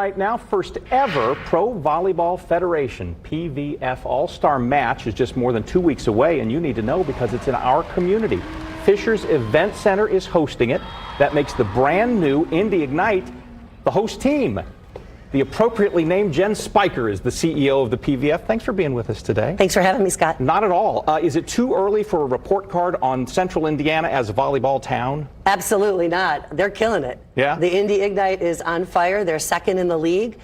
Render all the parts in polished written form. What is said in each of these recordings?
right now. First ever Pro Volleyball Federation PVF All-Star Match is just more than 2 weeks away, and you need to know because it's in our community. Fisher's Event Center is hosting it. That makes the brand new Indy Ignite the host team. The appropriately named Jen Spicher is the CEO of the PVF. Thanks for being with us today. Thanks for having me, Scott. Not at all. Is it too early for a report card on Central Indiana as a volleyball town? Absolutely not. They're killing it. Yeah? The Indy Ignite is on fire. They're second in the league.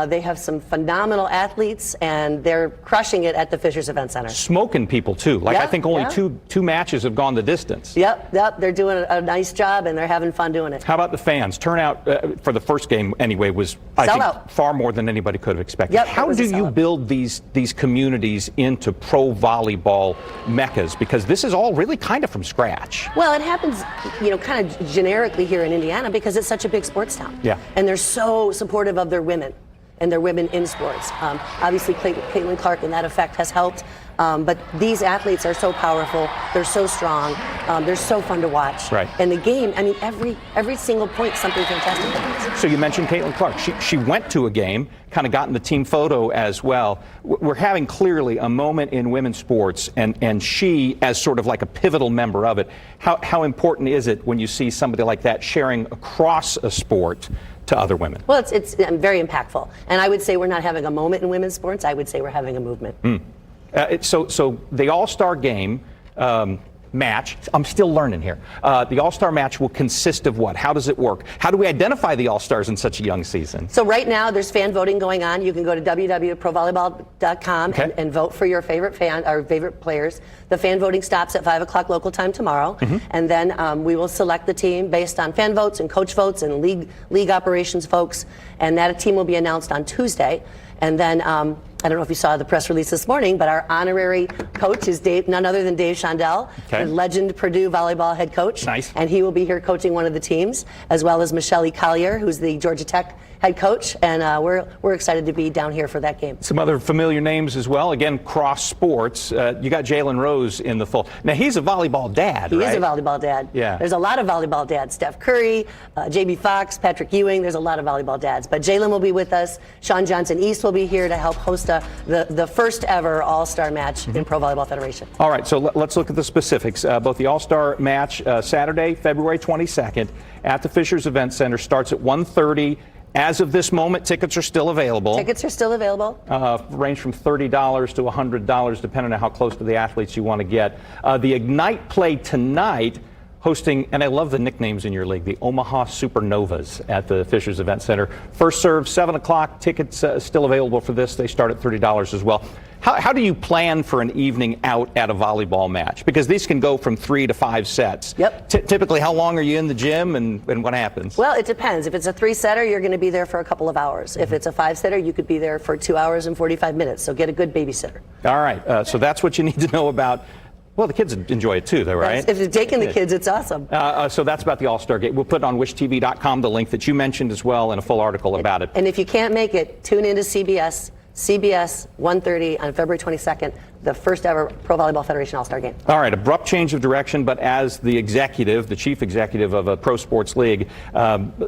They have some phenomenal athletes, and they're crushing it at the Fisher's Event Center. Smoking people, too. Like, yeah, I think only yeah. two matches have gone the distance. Yep. They're doing a nice job, and they're having fun doing it. How about the fans? Turnout for the first game, anyway, was, I think, far more than anybody could have expected. Yep, How do you build these communities into pro volleyball meccas? Because this is all really kind of from scratch. Well, it happens, kind of generically here in Indiana because it's such a big sports town. Yeah. And they're so supportive of their women and their women in sports. Obviously, Caitlin Clark in that effect has helped. But these athletes are so powerful. They're so strong. They're so fun to watch. Right. And the game, I mean, every single point, something fantastic happens. So you mentioned Caitlin Clark. She went to a game, kind of got in the team photo as well. We're having clearly a moment in women's sports, and she, as sort of like a pivotal member of it, how important is it when you see somebody like that sharing across a sport to other women? Well, it's very impactful. And I would say we're not having a moment in women's sports. I would say we're having a movement. So the All-Star game match, I'm still learning here. The All-Star match will consist of what? How does it work? How do we identify the All-Stars in such a young season? So right now there's fan voting going on. You can go to www.provolleyball.com and vote for your favorite favorite players. The fan voting stops at 5 o'clock local time tomorrow. And then we will select the team based on fan votes and coach votes and league operations folks. And that team will be announced on Tuesday. And then I don't know if you saw the press release this morning, but our honorary coach is none other than Dave Shondell, the legend Purdue volleyball head coach. Nice. And he will be here coaching one of the teams, as well as Michelle Collier, who's the Georgia Tech head coach. And we're excited to be down here for that game. Some other familiar names as well. Again, cross sports. You got Jalen Rose in the fold. Now, he's a volleyball dad, right? He is a volleyball dad. Yeah. There's a lot of volleyball dads. Steph Curry, J.B. Fox, Patrick Ewing. There's a lot of volleyball dads. But Jalen will be with us. Sean Johnson East will be here to help host the first ever All-Star match in Pro Volleyball Federation. All right, so let's look at the specifics. Both the All-Star match Saturday, February 22nd at the Fisher's Event Center starts at 1:30. As of this moment, tickets are still available. Tickets are still available. Range from $30 to $100, depending on how close to the athletes you want to get. The Ignite play tonight, hosting, and I love the nicknames in your league, the Omaha Supernovas at the Fisher's Event Center. First serve, 7 o'clock. Tickets still available for this. They start at $30 as well. How do you plan for an evening out at a volleyball match? Because these can go from 3 to 5 sets. Yep. Typically, how long are you in the gym and what happens? Well, it depends. If it's a 3-setter, you're going to be there for a couple of hours. If it's a 5-setter, you could be there for 2 hours and 45 minutes. So get a good babysitter. All right. So that's what you need to know about. Well, the kids enjoy it too, though, right? If you're taking the kids, it's awesome. So that's about the All-Star Game. We'll put on wishtv.com the link that you mentioned as well and a full article about it. And if you can't make it, tune into CBS 1:30 on February 22nd, the first ever Pro Volleyball Federation All-Star Game. All right, abrupt change of direction, but as the executive, the chief executive of a pro sports league,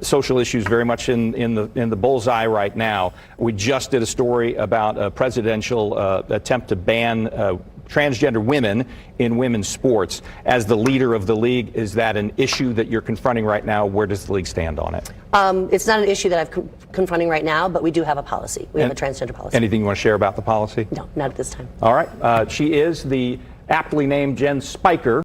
social issues very much in the bullseye right now. We just did a story about a presidential attempt to ban transgender women in women's sports. As the leader of the league, is that an issue that you're confronting right now? Where does the league stand on it? It's not an issue that I'm confronting right now, but we do have a policy. We have a transgender policy. Anything you want to share about the policy? No, not at this time. All right. She is the aptly named Jen Spicher.